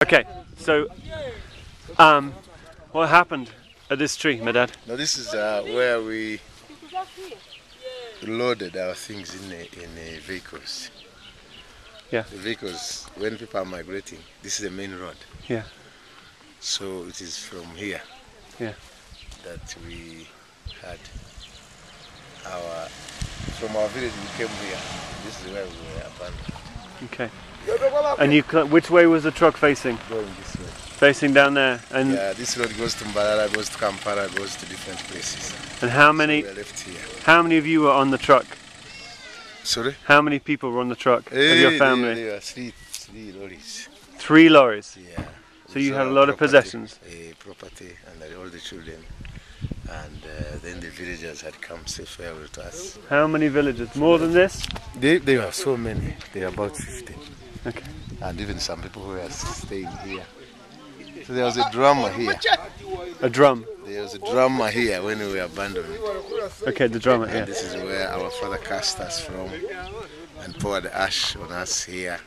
Okay, so what happened at this tree, medad? Now this is where we loaded our things in vehicles. Yeah. The vehicles, when people are migrating, this is the main road. Yeah. So it is from here. Yeah. That we had from our village we came here. This is where we were abandoned. Okay. And which way was the truck facing? Going this way. Facing down there. And yeah, this road goes to Mbarara, goes to Kampala, goes to different places. And how many? So we left here. How many of you were on the truck? Sorry? How many people were on the truck of your family? There were three lorries. 3 lorries. Yeah. So you had a lot of possessions. Property and all the children. And then the villagers had come say farewell to us. How many villagers? More than this? They were so many. They were about 15. Okay. And even some people who were staying here. So there was a drummer here. A drum? There was a drummer here when we were abandoned. Okay, the drummer, yeah. And this is where our father cast us from and poured ash on us here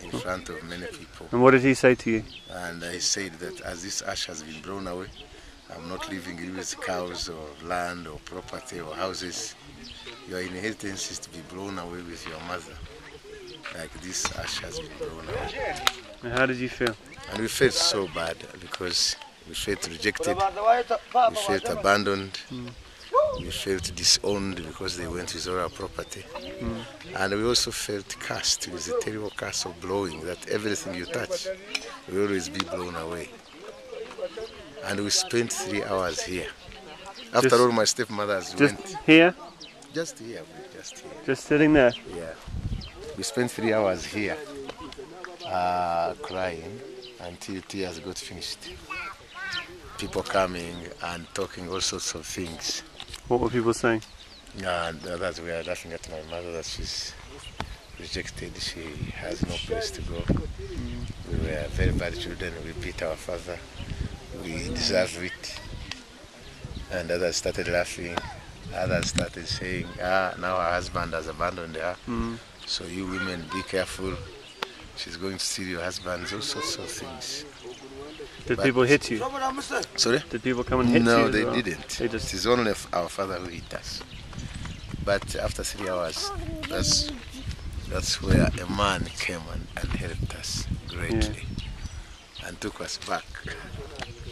in front of many people. And what did he say to you? And I said that as this ash has been blown away, I'm not leaving you with cows or land or property or houses. Your inheritance is to be blown away with your mother. Like this ash has been blown away. And how did you feel? And we felt so bad because we felt rejected, we felt abandoned, we felt disowned because they went with all our property. And we also felt cursed with a terrible curse of blowing, that everything you touch will always be blown away. And we spent 3 hours here. After all, my stepmothers went. Here? Just here, just here. Just sitting there? Yeah. We spent 3 hours here, crying until tears got finished. People coming and talking all sorts of things. What were people saying? And others were laughing at my mother that she's rejected, she has no place to go. We were very bad children, we beat our father, we deserve it. And others started laughing, others started saying, now her husband has abandoned her, so you women be careful, she's going to steal your husband, all sorts of things. Did people hit you? Sorry? Did people come and hit you? No, they didn't. They just... It is only our father who hit us. But after 3 hours, that's where a man came and helped us greatly and took us back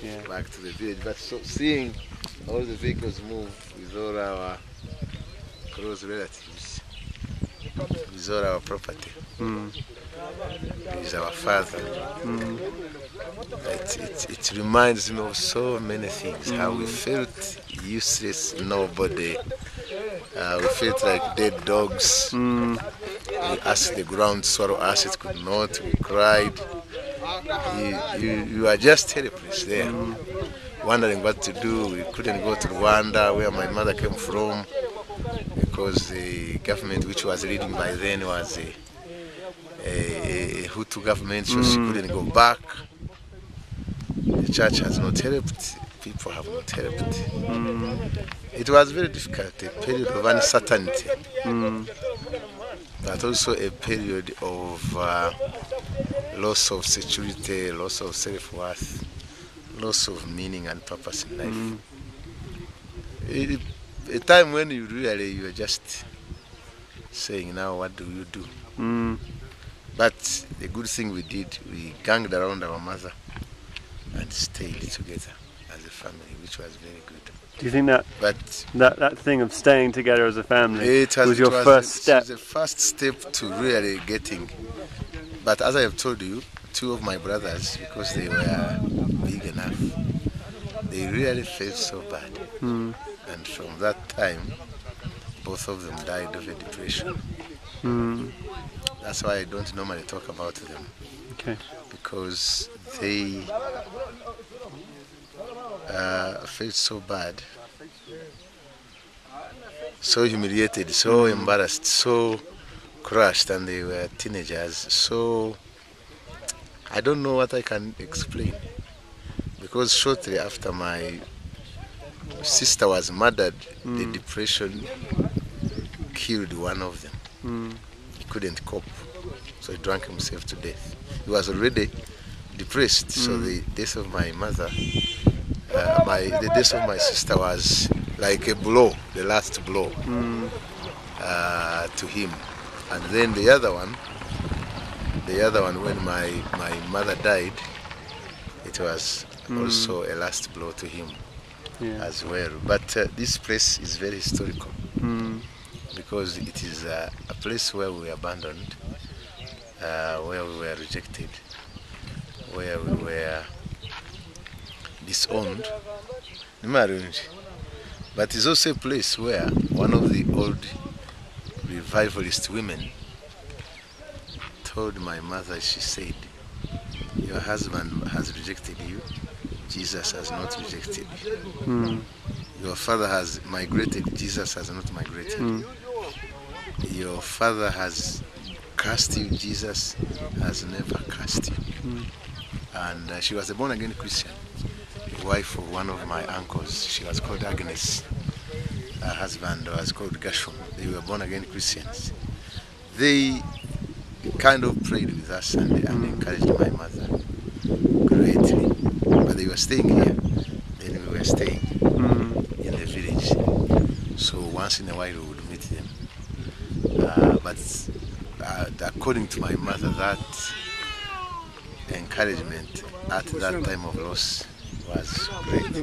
to the village. But so seeing all the vehicles move with all our close relatives, with all our property, with our father, it reminds me of so many things, how we felt useless, nobody. We felt like dead dogs. We asked the ground to swallow us, it could not. We cried. You are just helpless there, wondering what to do. We couldn't go to Rwanda, where my mother came from, because the government which was leading by then was a Hutu government, so she couldn't go back. The church has not helped, people have not helped. It was very difficult, a period of uncertainty, but also a period of loss of security, loss of self-worth, loss of meaning and purpose in life. A time when you are just saying, now what do you do? But the good thing we did, we ganged around our mother and stayed together as a family, which was very good. Do you think that thing of staying together as a family was your first step? It was the first step to really getting. But as I have told you, 2 of my brothers, because they were big enough, they really felt so bad. And from that time, both of them died of a depression. That's why I don't normally talk about them. Okay. Because they felt so bad, so humiliated, so embarrassed, so crushed, and they were teenagers. So I don't know what I can explain, because shortly after my sister was murdered, the depression killed one of them. He couldn't cope, so he drank himself to death. He was already depressed. So the death of my mother, the death of my sister was like a blow, the last blow to him. And then the other one, when my mother died, it was also a last blow to him as well. But this place is very historical because it is a place where we were abandoned, where we were rejected, where we were disowned. But it's also a place where one of the old revivalist women told my mother, she said, "Your husband has rejected you, Jesus has not rejected you. Your father has migrated, Jesus has not migrated. Your father has cursed you, Jesus has never cursed you." And she was a born-again Christian, the wife of one of my uncles. She was called Agnes. Her husband was called Gashom. They were born-again Christians. They kind of prayed with us and encouraged my mother greatly. But they were staying here, then we were staying in the village. So once in a while we would meet them. But according to my mother, that encouragement at that time of loss was great.